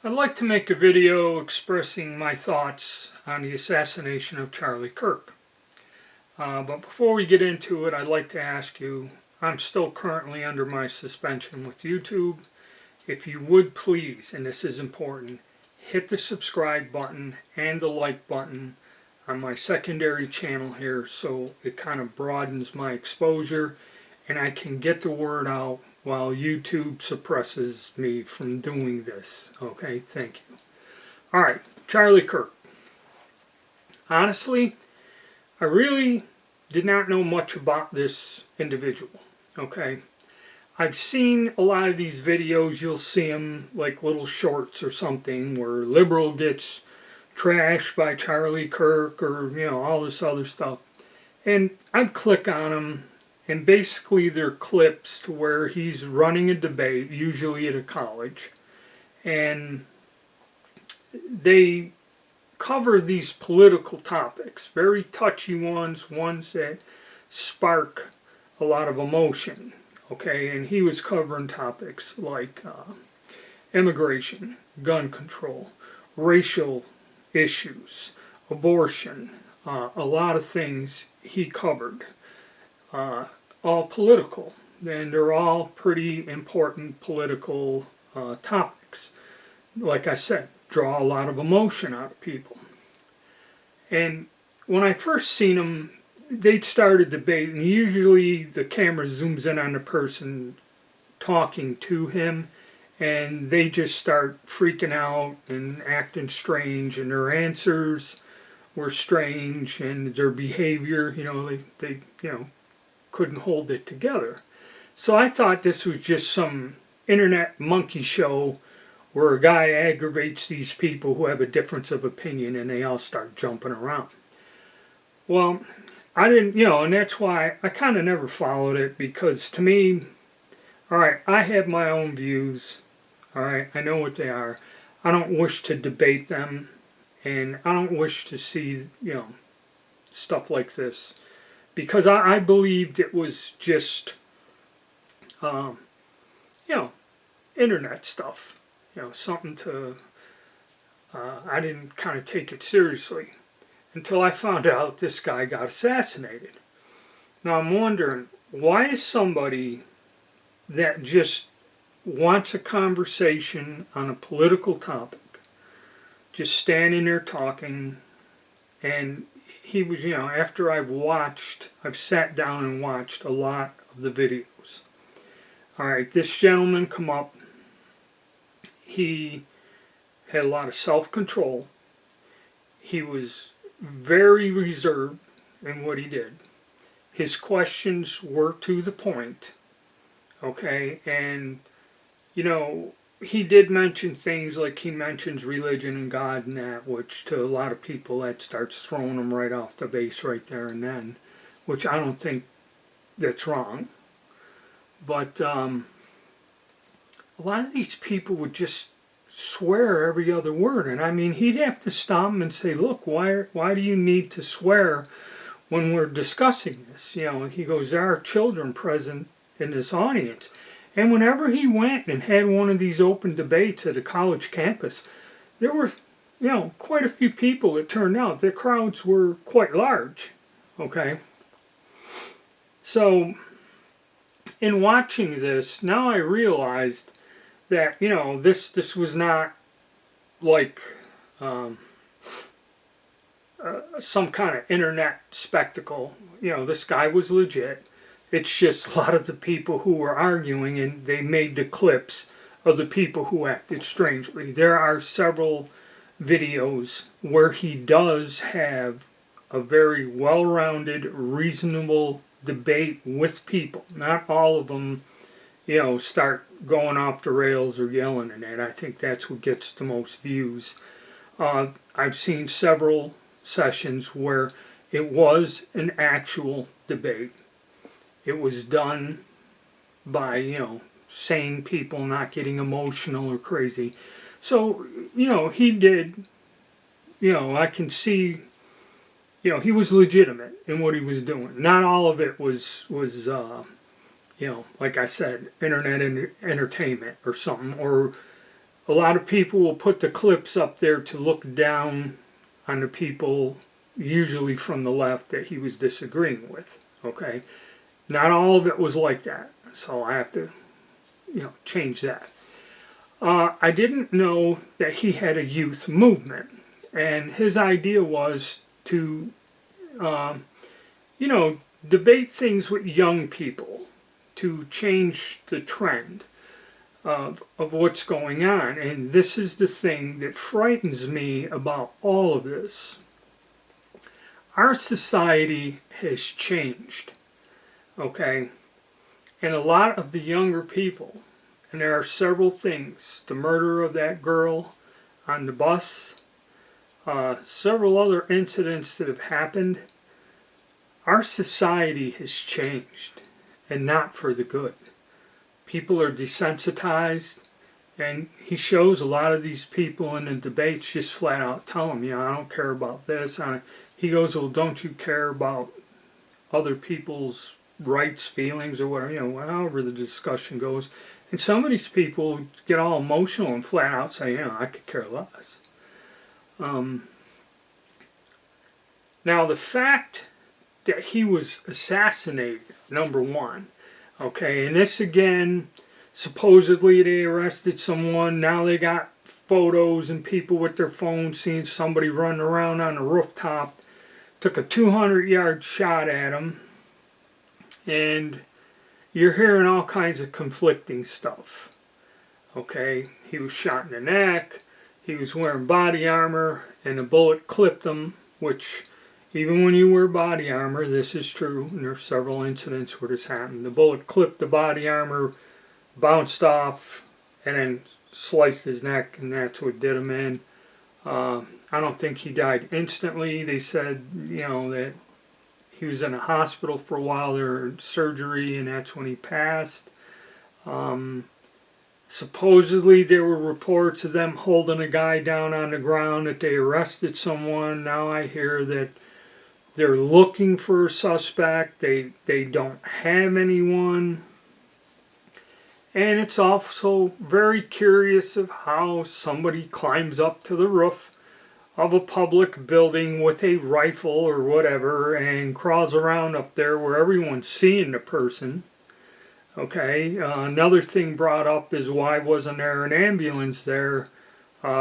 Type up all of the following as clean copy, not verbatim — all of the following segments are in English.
I'd like to make a video expressing my thoughts on the assassination of Charlie Kirk. But before we get into it, I'd like to ask you, I'm still currently under my suspension with YouTube. If you would please, and this is important, hit the subscribe button and the like button on my secondary channel here so it kind of broadens my exposure and I can get the word out while YouTube suppresses me from doing this. Okay, thank you. Alright, Charlie Kirk. Honestly, I really did not know much about this individual. Okay, I've seen a lot of these videos. You'll see them like little shorts or something where liberal gets trashed by Charlie Kirk or, you know, all this other stuff. And I'd click on them. And basically they're clips to where he's running a debate, usually at a college, and they cover these political topics, very touchy ones, ones that spark a lot of emotion, okay? And he was covering topics like immigration, gun control, racial issues, abortion, a lot of things he covered. All political, and they're all pretty important political topics. Like I said, draw a lot of emotion out of people. And when I first seen them, they'd start a debate, and usually the camera zooms in on the person talking to him, and they just start freaking out and acting strange, and their answers were strange, and their behavior, you know, they couldn't hold it together. So I thought this was just some internet monkey show where a guy aggravates these people who have a difference of opinion and they all start jumping around. Well, I didn't, and that's why I kind of never followed it, because to me, alright, I have my own views, alright, I know what they are. I don't wish to debate them, and I don't wish to see, stuff like this. Because I believed it was just, internet stuff. Something to, I didn't kind of take it seriously until I found out this guy got assassinated. Now I'm wondering, why is somebody that just wants a conversation on a political topic just standing there talking, and he was, after I've sat down and watched a lot of the videos. Alright, this gentleman come up. He had a lot of self-control. He was very reserved in what he did. His questions were to the point. Okay, and, he did mention things like he mentions religion and God and that, which to a lot of people that starts throwing them right off the base right there and then, which I don't think that's wrong. But a lot of these people would just swear every other word, and I mean, he'd have to stop them and say, look, why do you need to swear when we're discussing this? He goes, there are children present in this audience. And whenever he went and had one of these open debates at a college campus, there were, quite a few people. It turned out the crowds were quite large. Okay. So, in watching this, now I realized that, this was not like some kind of internet spectacle. This guy was legit. It's just a lot of the people who were arguing, and they made the clips of the people who acted strangely. There are several videos where he does have a very well-rounded, reasonable debate with people. Not all of them, start going off the rails or yelling and that. I think that's what gets the most views. I've seen several sessions where it was an actual debate. It was done by, sane people, not getting emotional or crazy. So, he did, I can see, he was legitimate in what he was doing. Not all of it was like I said, internet entertainment or something, or a lot of people will put the clips up there to look down on the people, usually from the left, that he was disagreeing with. Okay, not all of it was like that, so I have to, change that. I didn't know that he had a youth movement, and his idea was to, debate things with young people to change the trend of what's going on. And this is the thing that frightens me about all of this. Our society has changed, okay? And a lot of the younger people, and there are several things, the murder of that girl on the bus, several other incidents that have happened, our society has changed, and not for the good. People are desensitized, and he shows a lot of these people in the debates just flat out tell them, I don't care about this. He goes, well, don't you care about other people's rights, feelings, or whatever, however the discussion goes. And some of these people get all emotional and flat out say, I could care less. Now, the fact that he was assassinated, number one, okay, and this again, supposedly they arrested someone, now they got photos and people with their phones seeing somebody running around on a rooftop, took a 200-yard shot at him, and you're hearing all kinds of conflicting stuff. Okay, he was shot in the neck, he was wearing body armor, and a bullet clipped him, which, even when you wear body armor, this is true, and there are several incidents where this happened. The bullet clipped the body armor, bounced off, and then sliced his neck, and that's what did him in. I don't think he died instantly. They said, that he was in a hospital for a while, there surgery, and that's when he passed. Supposedly there were reports of them holding a guy down on the ground, that they arrested someone. Now I hear that they're looking for a suspect. They don't have anyone. And it's also very curious of how somebody climbs up to the roof of a public building with a rifle or whatever and crawls around up there where everyone's seeing the person. Okay, another thing brought up is why wasn't there an ambulance there?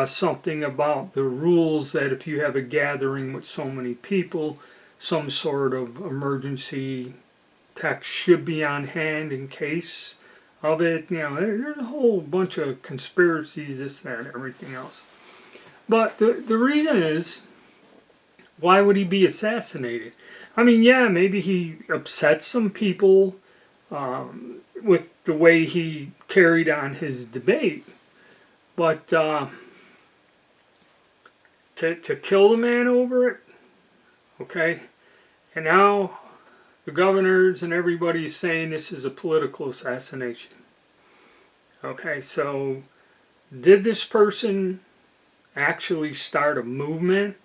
Something about the rules that if you have a gathering with so many people, some sort of emergency tech should be on hand in case of it. There's a whole bunch of conspiracies, this, that, and everything else. But the reason is, why would he be assassinated? Maybe he upset some people with the way he carried on his debate, but to kill the man over it, okay? And now the governors and everybody is saying this is a political assassination. Okay, so did this person actually start a movement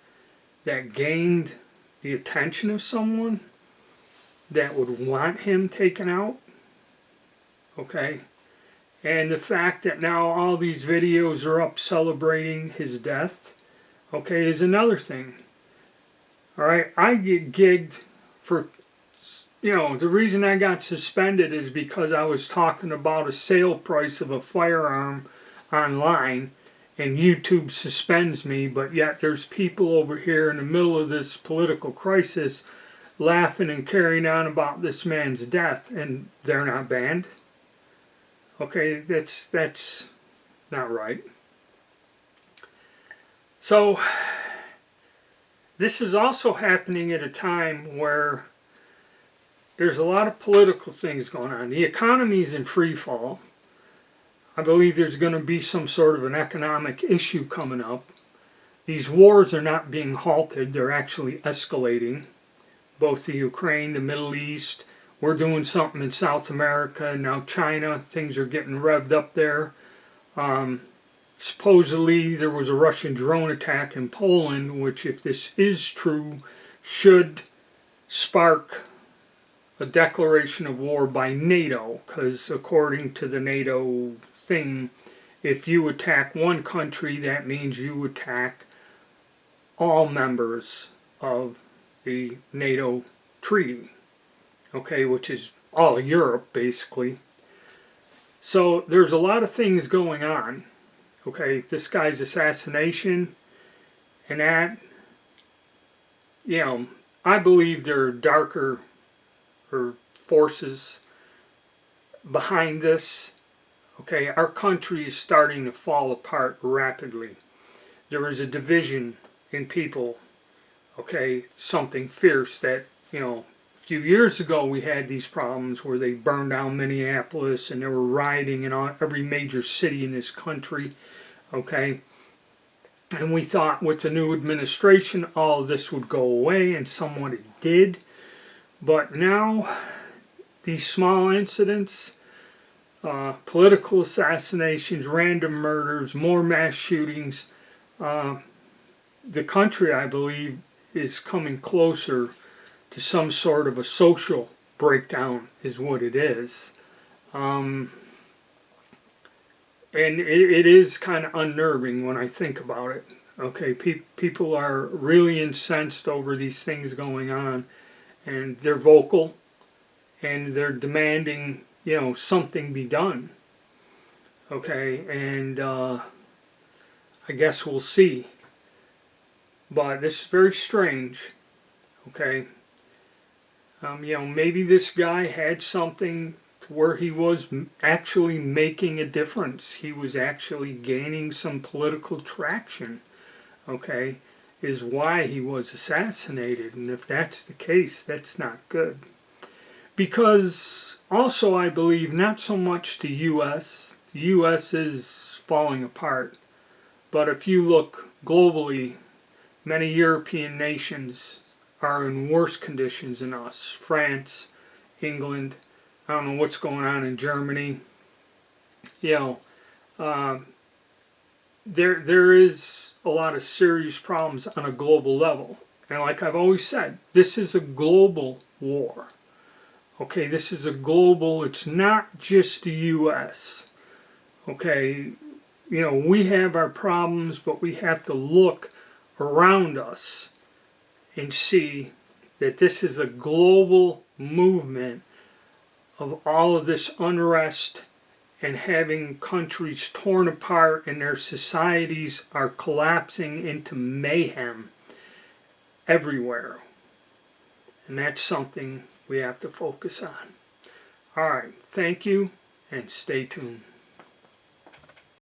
that gained the attention of someone that would want him taken out? Okay, and the fact that now all these videos are up celebrating his death, okay, is another thing. All right, I get gigged for, the reason I got suspended is because I was talking about a sale price of a firearm online, and YouTube suspends me, but yet there's people over here in the middle of this political crisis laughing and carrying on about this man's death, and they're not banned. Okay, that's not right. So this is also happening at a time where there's a lot of political things going on. The economy is in free fall. I believe there's going to be some sort of an economic issue coming up. These wars are not being halted, they're actually escalating. Both the Ukraine, the Middle East, we're doing something in South America, now China, things are getting revved up there. Supposedly there was a Russian drone attack in Poland, which, if this is true, should spark a declaration of war by NATO, because according to the NATO thing, if you attack one country, that means you attack all members of the NATO treaty, okay, which is all of Europe, basically. So there's a lot of things going on, okay. This guy's assassination, and that, you know, I believe there are darker forces behind this. Okay, our country is starting to fall apart rapidly. There is a division in people, okay, something fierce that, you know, a few years ago we had these problems where they burned down Minneapolis and they were rioting in every major city in this country, okay. And we thought with the new administration all of this would go away, and somewhat it did. But now these small incidents, political assassinations, random murders, more mass shootings, the country, I believe, is coming closer to some sort of a social breakdown, is what it is. And it is kind of unnerving when I think about it. Okay, people are really incensed over these things going on, and they're vocal, and they're demanding, you know, something be done. Okay, and I guess we'll see. But this is very strange. Okay, you know, maybe this guy had something to where he was actually making a difference. He was actually gaining some political traction. Okay, is why he was assassinated. And if that's the case, that's not good. Because also I believe not so much the U.S. The U.S. is falling apart. But if you look globally, many European nations are in worse conditions than us. France, England, I don't know what's going on in Germany. You know, there is a lot of serious problems on a global level. And like I've always said, this is a global war. Okay, this is a global, it's not just the U.S. Okay, you know, we have our problems, but we have to look around us and see that this is a global movement of all of this unrest and having countries torn apart and their societies are collapsing into mayhem everywhere. And that's something we have to focus on. All right, thank you and stay tuned.